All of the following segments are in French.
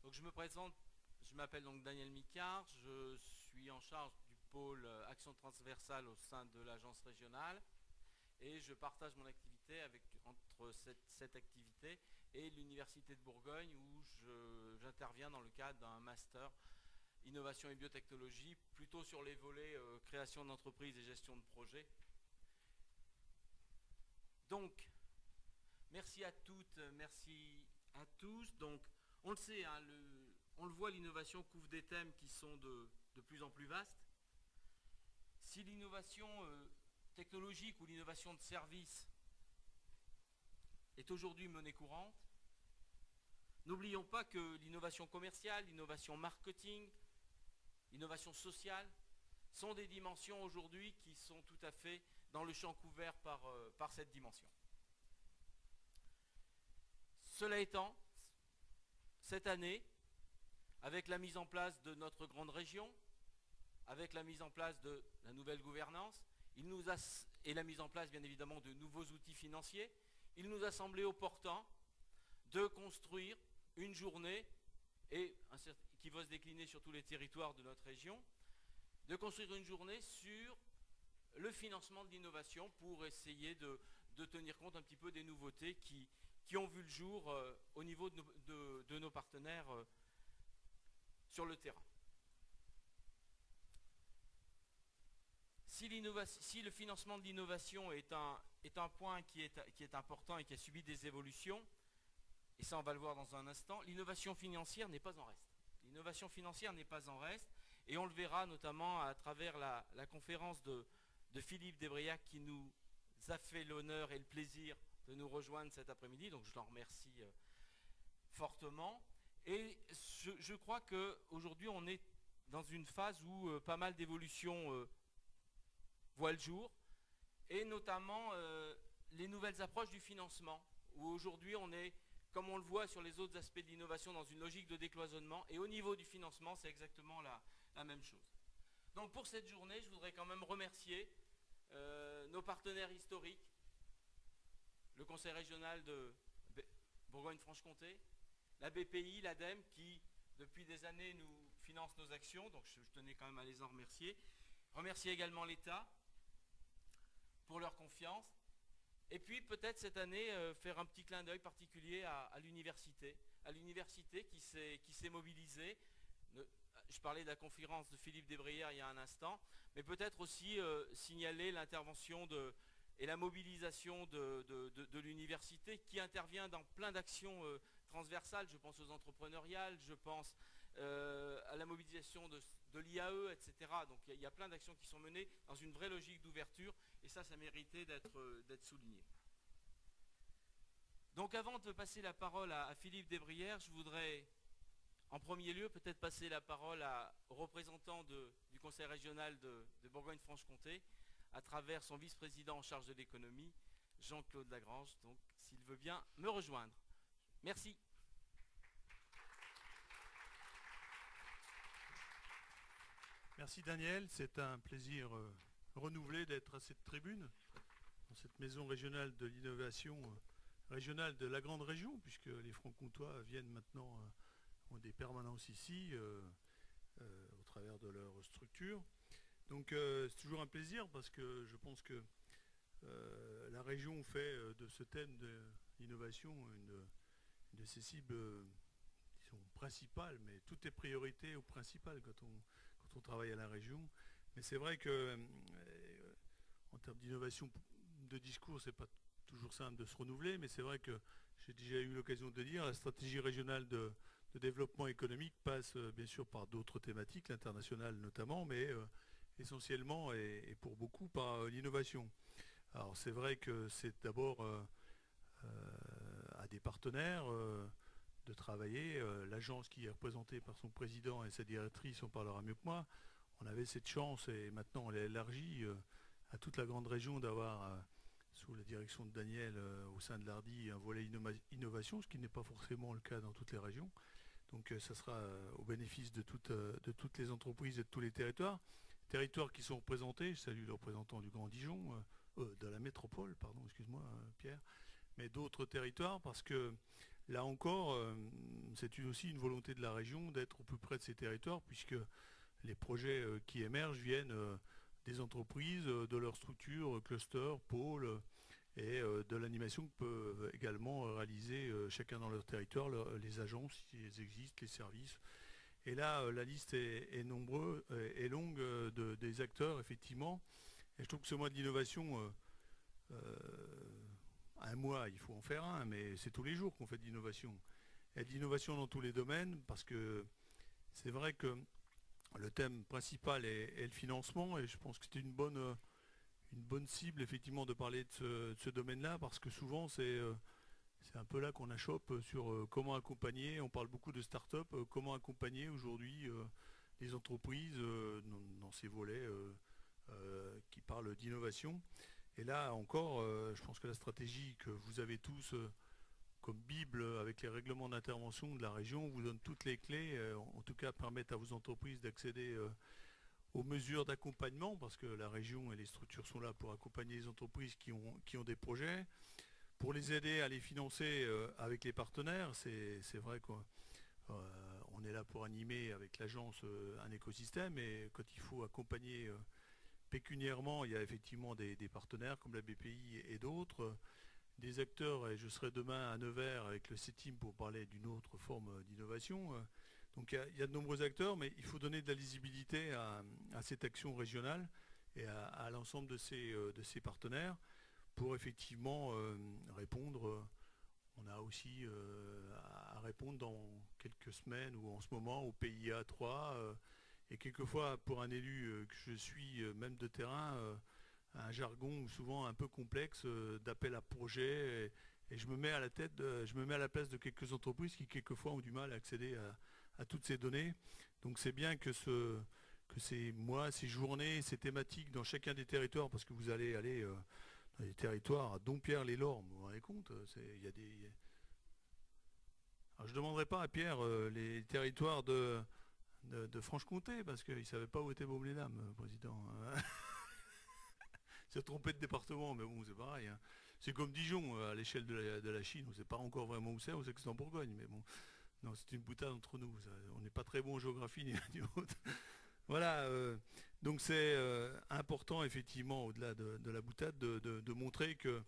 Donc je me présente, je m'appelle donc Daniel Micard, je suis en charge du pôle action transversale au sein de l'agence régionale et je partage mon activité entre cette activité et l'Université de Bourgogne où j'interviens dans le cadre d'un master innovation et biotechnologie, plutôt sur les volets création d'entreprise et gestion de projet. Donc, merci à toutes, merci à tous. Donc, on le sait, hein, on le voit, l'innovation couvre des thèmes qui sont de plus en plus vastes. Si l'innovation technologique ou l'innovation de service est aujourd'hui monnaie courante, n'oublions pas que l'innovation commerciale, l'innovation marketing, l'innovation sociale sont des dimensions aujourd'hui qui sont tout à fait dans le champ couvert par cette dimension. Cela étant, cette année, avec la mise en place de notre grande région, avec la mise en place de la nouvelle gouvernance, et la mise en place bien évidemment de nouveaux outils financiers, il nous a semblé opportun de construire une journée, qui va se décliner sur tous les territoires de notre région, de construire une journée sur le financement de l'innovation pour essayer de tenir compte un petit peu des nouveautés qui ont vu le jour au niveau de nos partenaires sur le terrain. Si le financement de l'innovation est un point qui est important et qui a subi des évolutions, et ça on va le voir dans un instant, l'innovation financière n'est pas en reste. L'innovation financière n'est pas en reste, et on le verra notamment à travers la conférence de Philippe Desbriac qui nous a fait l'honneur et le plaisir de nous rejoindre cet après-midi, donc je l'en remercie fortement. Et je crois qu'aujourd'hui on est dans une phase où pas mal d'évolutions voient le jour, et notamment les nouvelles approches du financement, où aujourd'hui on est, comme on le voit sur les autres aspects de l'innovation, dans une logique de décloisonnement, et au niveau du financement c'est exactement la même chose. Donc pour cette journée, je voudrais quand même remercier nos partenaires historiques, le Conseil régional de Bourgogne-Franche-Comté, la BPI, l'ADEME, qui depuis des années nous finance nos actions, donc je tenais quand même à les en remercier. Remercier également l'État pour leur confiance. Et puis peut-être cette année faire un petit clin d'œil particulier à l'université qui s'est mobilisée. Je parlais de la conférence de Philippe Desbrières il y a un instant, mais peut-être aussi signaler l'intervention et la mobilisation de l'université qui intervient dans plein d'actions transversales. Je pense aux entrepreneuriales, je pense à la mobilisation de l'IAE, etc. Donc il y a plein d'actions qui sont menées dans une vraie logique d'ouverture, et ça méritait d'être souligné. Donc avant de passer la parole à Philippe Desbrières, je voudrais en premier lieu peut-être passer la parole au représentant du Conseil régional de Bourgogne-Franche-Comté, à travers son vice-président en charge de l'économie, Jean-Claude Lagrange, donc s'il veut bien me rejoindre. Merci. Merci Daniel, c'est un plaisir renouvelé d'être à cette tribune, dans cette maison régionale de l'innovation régionale de la grande région, puisque les Franc-Comtois viennent maintenant, ont des permanences ici, au travers de leur structure. Donc c'est toujours un plaisir parce que je pense que la région fait de ce thème de l'innovation une de ses cibles disons, principales, mais tout est priorité ou principal quand on travaille à la région. Mais c'est vrai que en termes d'innovation de discours, c'est pas toujours simple de se renouveler, mais c'est vrai que j'ai déjà eu l'occasion de dire, la stratégie régionale de développement économique passe bien sûr par d'autres thématiques, l'international notamment, mais essentiellement et pour beaucoup par l'innovation. Alors c'est vrai que c'est d'abord à des partenaires de travailler. L'agence qui est représentée par son président et sa directrice en parlera mieux que moi. On avait cette chance et maintenant on l'a élargie à toute la grande région d'avoir sous la direction de Daniel au sein de l'ARDI un volet innovation, ce qui n'est pas forcément le cas dans toutes les régions. Donc ça sera au bénéfice de toutes les entreprises et de tous les territoires. Territoires qui sont représentés, je salue le représentant du Grand Dijon, de la métropole, pardon, excuse-moi Pierre, mais d'autres territoires parce que là encore, c'est aussi une volonté de la région d'être au plus près de ces territoires, puisque les projets qui émergent viennent des entreprises, de leurs structures, clusters, pôles, et de l'animation que peuvent également réaliser chacun dans leur territoire, les agences, s'ils existent, les services. Et là, la liste est longue des acteurs, effectivement. Et je trouve que ce mois de l'innovation, un mois, il faut en faire un, mais c'est tous les jours qu'on fait de l'innovation. Et de l'innovation dans tous les domaines, parce que c'est vrai que le thème principal est le financement, et je pense que c'était une bonne cible, effectivement, de parler de ce domaine-là, parce que souvent, c'est un peu là qu'on achoppe sur comment accompagner. On parle beaucoup de start-up, comment accompagner aujourd'hui les entreprises dans ces volets qui parlent d'innovation. Et là encore, je pense que la stratégie que vous avez tous comme Bible avec les règlements d'intervention de la région vous donne toutes les clés, en tout cas permettent à vos entreprises d'accéder aux mesures d'accompagnement, parce que la région et les structures sont là pour accompagner les entreprises qui ont des projets, pour les aider à les financer avec les partenaires. C'est vrai qu'on est là pour animer avec l'agence un écosystème, et quand il faut accompagner pécuniairement, il y a effectivement des partenaires comme la BPI et d'autres, des acteurs, et je serai demain à Nevers avec le CETIM pour parler d'une autre forme d'innovation. Donc il y a de nombreux acteurs, mais il faut donner de la lisibilité à cette action régionale et à l'ensemble de ces partenaires pour effectivement répondre. On a aussi à répondre dans quelques semaines ou en ce moment au PIA 3 et quelquefois pour un élu que je suis même de terrain, un jargon souvent un peu complexe d'appel à projet, et je me mets à la place de quelques entreprises qui quelquefois ont du mal à accéder à toutes ces données. Donc c'est bien que ces mois, ces journées, ces thématiques dans chacun des territoires, parce que vous allez aller dans des territoires à Dompierre-les-Lormes, vous vous rendez compte, il y a des... Alors je ne demanderai pas à Pierre les territoires de Franche-Comté, parce qu'il ne savait pas où était Baume-les-Dames, président. Il s'est trompé de département, mais bon, c'est pareil. Hein. C'est comme Dijon, à l'échelle de la Chine, on ne sait pas encore vraiment où c'est, on sait que c'est en Bourgogne, mais bon, non, c'est une boutade entre nous. Ça, on n'est pas très bon en géographie ni l'un ni l'autre. Voilà, donc c'est important, effectivement, au-delà de la boutade, de montrer que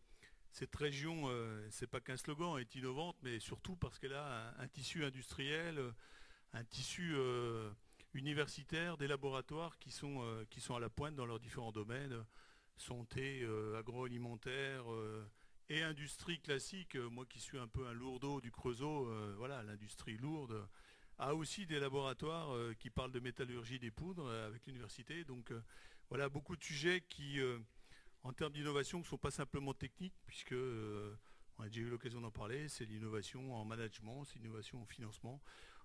cette région, c'est pas qu'un slogan, est innovante, mais surtout parce qu'elle a un tissu industriel, un tissu universitaire, des laboratoires qui sont à la pointe dans leurs différents domaines, santé, agroalimentaire et industrie classique. Moi qui suis un peu un lourdeau du Creusot, voilà, l'industrie lourde a aussi des laboratoires qui parlent de métallurgie des poudres avec l'université. Donc voilà, beaucoup de sujets qui, en termes d'innovation, ne sont pas simplement techniques, puisque on a déjà eu l'occasion d'en parler, c'est l'innovation en management, c'est l'innovation en financement.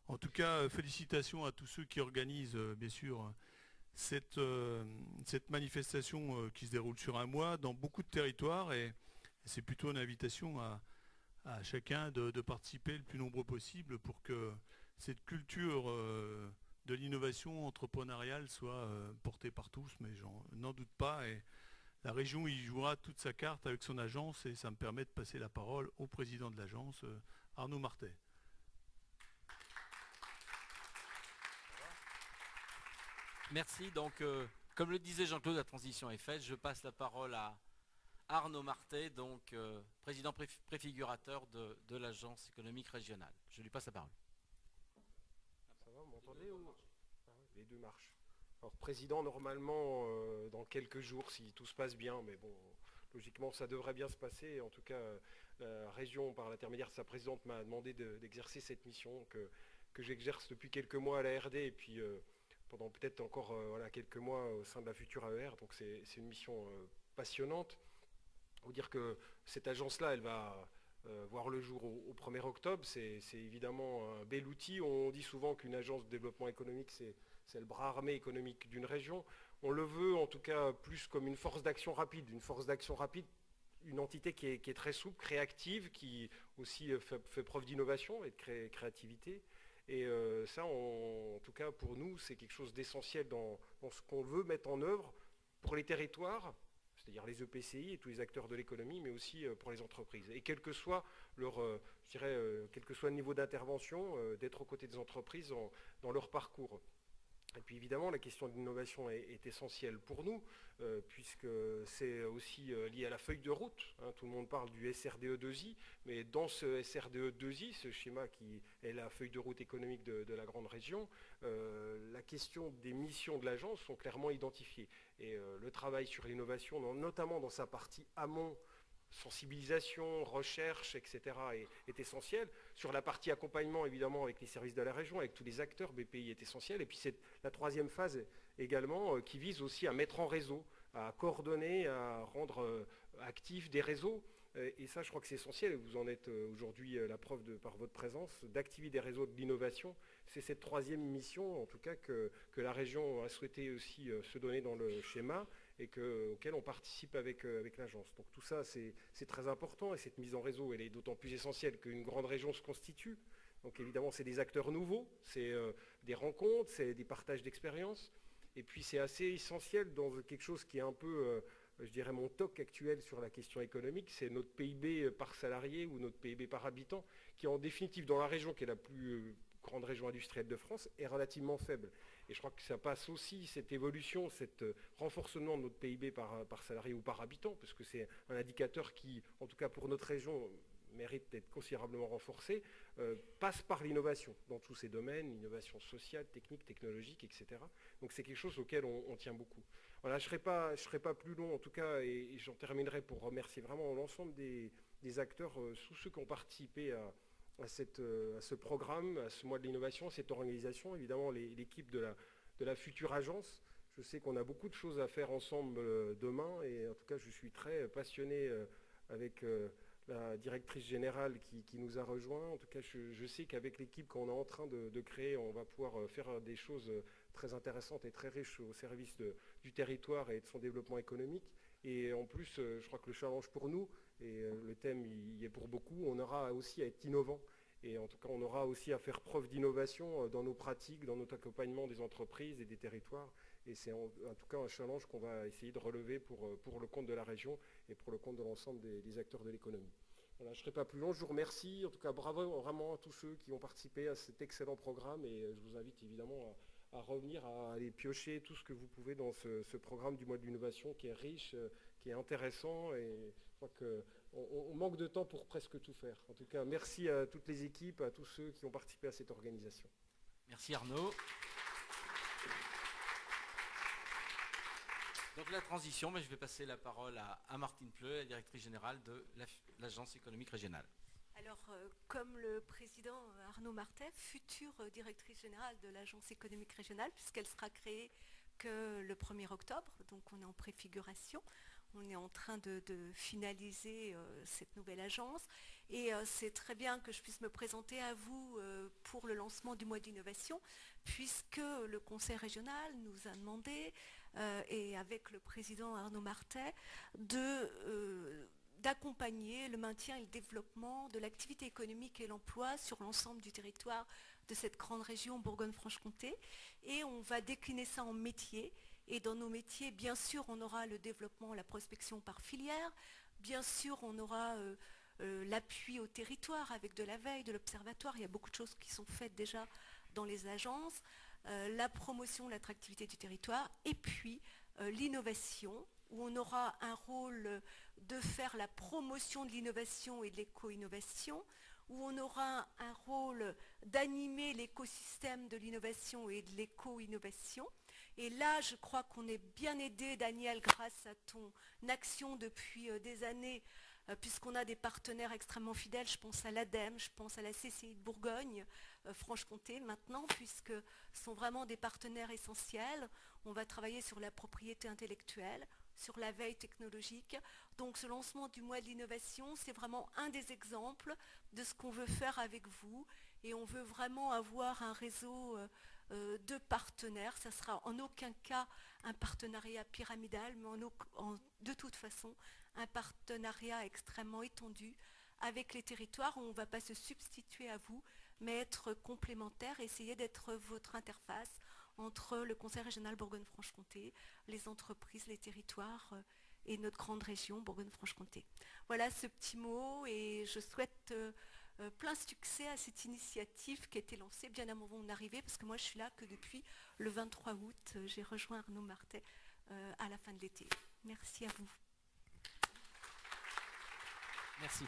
En tout cas, félicitations à tous ceux qui organisent, bien sûr, cette manifestation qui se déroule sur un mois dans beaucoup de territoires, et c'est plutôt une invitation à chacun de participer le plus nombreux possible pour que cette culture de l'innovation entrepreneuriale soit portée par tous, mais j'en n'en doute pas, et la région y jouera toute sa carte avec son agence, et ça me permet de passer la parole au président de l'agence, Arnaud Martet. Merci. Donc, comme le disait Jean-Claude, la transition est faite. Je passe la parole à Arnaud Martet, donc président préfigurateur de l'Agence économique régionale. Je lui passe la parole. Ça va, vous m'entendez ou... Les deux marchent. Alors, président, normalement, dans quelques jours, si tout se passe bien, mais bon, logiquement, ça devrait bien se passer. En tout cas, la région, par l'intermédiaire de sa présidente, m'a demandé d'exercer cette mission que j'exerce depuis quelques mois à la RD, et puis pendant peut-être encore voilà, quelques mois au sein de la future AER. Donc c'est une mission passionnante. Il faut dire que cette agence-là, elle va voir le jour au 1er octobre. C'est évidemment un bel outil. On dit souvent qu'une agence de développement économique, c'est le bras armé économique d'une région. On le veut en tout cas plus comme une force d'action rapide. Une force d'action rapide, une entité qui est très souple, créative, qui aussi fait preuve d'innovation et de créativité. Et ça, en tout cas pour nous, c'est quelque chose d'essentiel dans ce qu'on veut mettre en œuvre pour les territoires. c'est-à-dire les EPCI et tous les acteurs de l'économie, mais aussi pour les entreprises. Et quel que soit leur, quel que soit le niveau d'intervention, d'être aux côtés des entreprises dans leur parcours. Et puis évidemment, la question de l'innovation est essentielle pour nous, puisque c'est aussi lié à la feuille de route. Hein. Tout le monde parle du SRDE2I, mais dans ce SRDE2I, ce schéma qui est la feuille de route économique de la grande région, la question des missions de l'agence sont clairement identifiées. Et le travail sur l'innovation, notamment dans sa partie amont, sensibilisation, recherche, etc. est essentiel. Sur la partie accompagnement, évidemment, avec les services de la région, avec tous les acteurs, BPI est essentiel. Et puis c'est la troisième phase également qui vise aussi à mettre en réseau, à coordonner, à rendre actifs des réseaux. Et ça, je crois que c'est essentiel, et vous en êtes aujourd'hui la preuve par votre présence, d'activer des réseaux de l'innovation. C'est cette troisième mission, en tout cas, que la région a souhaité aussi se donner dans le schéma, et auquel on participe avec l'agence. Donc tout ça, c'est très important, et cette mise en réseau, elle est d'autant plus essentielle qu'une grande région se constitue. Donc évidemment, c'est des acteurs nouveaux, c'est des rencontres, c'est des partages d'expériences, et puis c'est assez essentiel dans quelque chose qui est un peu, je dirais, mon toc actuel sur la question économique, c'est notre PIB par salarié ou notre PIB par habitant, qui en définitive, dans la région qui est la plus grande région industrielle de France, est relativement faible. Et je crois que ça passe aussi, cette évolution, cet renforcement de notre PIB par salarié ou par habitant, parce que c'est un indicateur qui, en tout cas pour notre région, mérite d'être considérablement renforcé, passe par l'innovation dans tous ces domaines, l'innovation sociale, technique, technologique, etc. Donc c'est quelque chose auquel on tient beaucoup. Voilà, je ne serai pas plus long en tout cas, et j'en terminerai pour remercier vraiment l'ensemble des acteurs, tous ceux qui ont participé à ce programme, à ce mois de l'innovation, à cette organisation, évidemment l'équipe de la future agence. Je sais qu'on a beaucoup de choses à faire ensemble demain, et en tout cas je suis très passionné avec la directrice générale qui nous a rejoints. En tout cas je sais qu'avec l'équipe qu'on est en train de créer, on va pouvoir faire des choses très intéressantes et très riches au service du territoire et de son développement économique. Et en plus, je crois que le challenge pour nous, et le thème y est pour beaucoup, on aura aussi à être innovant. Et en tout cas, on aura aussi à faire preuve d'innovation dans nos pratiques, dans notre accompagnement des entreprises et des territoires. Et c'est en tout cas un challenge qu'on va essayer de relever pour le compte de la région et pour le compte de l'ensemble des acteurs de l'économie. Voilà, je ne serai pas plus long, je vous remercie. En tout cas, bravo vraiment à tous ceux qui ont participé à cet excellent programme. Et je vous invite évidemment à revenir, à aller piocher tout ce que vous pouvez dans ce programme du mois de l'innovation qui est riche, qui est intéressant, et je crois qu'on manque de temps pour presque tout faire. En tout cas, merci à toutes les équipes, à tous ceux qui ont participé à cette organisation. Merci Arnaud. Donc la transition, mais je vais passer la parole à Martine Pleu, la directrice générale de l'Agence économique régionale. Alors, comme le président Arnaud Martet, future directrice générale de l'Agence économique régionale, puisqu'elle sera créée que le 1er octobre, donc on est en préfiguration, on est en train de finaliser cette nouvelle agence, et c'est très bien que je puisse me présenter à vous pour le lancement du mois d'innovation, puisque le conseil régional nous a demandé, et avec le président Arnaud Martet, d'accompagner le maintien et le développement de l'activité économique et l'emploi sur l'ensemble du territoire de cette grande région Bourgogne-Franche-Comté. Et on va décliner ça en métiers. Et dans nos métiers, bien sûr, on aura le développement, la prospection par filière. Bien sûr, on aura l'appui au territoire avec de la veille, de l'observatoire. Il y a beaucoup de choses qui sont faites déjà dans les agences. La promotion, l'attractivité du territoire. Et puis, l'innovation, où on aura un rôle de faire la promotion de l'innovation et de l'éco-innovation, où on aura un rôle d'animer l'écosystème de l'innovation et de l'éco-innovation. Et là, je crois qu'on est bien aidé, Daniel, grâce à ton action depuis des années, puisqu'on a des partenaires extrêmement fidèles. Je pense à l'ADEME, je pense à la CCI de Bourgogne, Franche-Comté maintenant, puisque ce sont vraiment des partenaires essentiels. On va travailler sur la propriété intellectuelle, sur la veille technologique. Donc ce lancement du mois de l'innovation, c'est vraiment un des exemples de ce qu'on veut faire avec vous. Et on veut vraiment avoir un réseau de partenaires. Ça ne sera en aucun cas un partenariat pyramidal, mais de toute façon un partenariat extrêmement étendu avec les territoires où on ne va pas se substituer à vous, mais être complémentaire, essayer d'être votre interface entre le Conseil régional Bourgogne-Franche-Comté, les entreprises, les territoires et notre grande région Bourgogne-Franche-Comté. Voilà ce petit mot et je souhaite plein succès à cette initiative qui a été lancée bien avant mon arrivée, parce que moi je suis là que depuis le 23 août. J'ai rejoint Arnaud Martet à la fin de l'été. Merci à vous. Merci.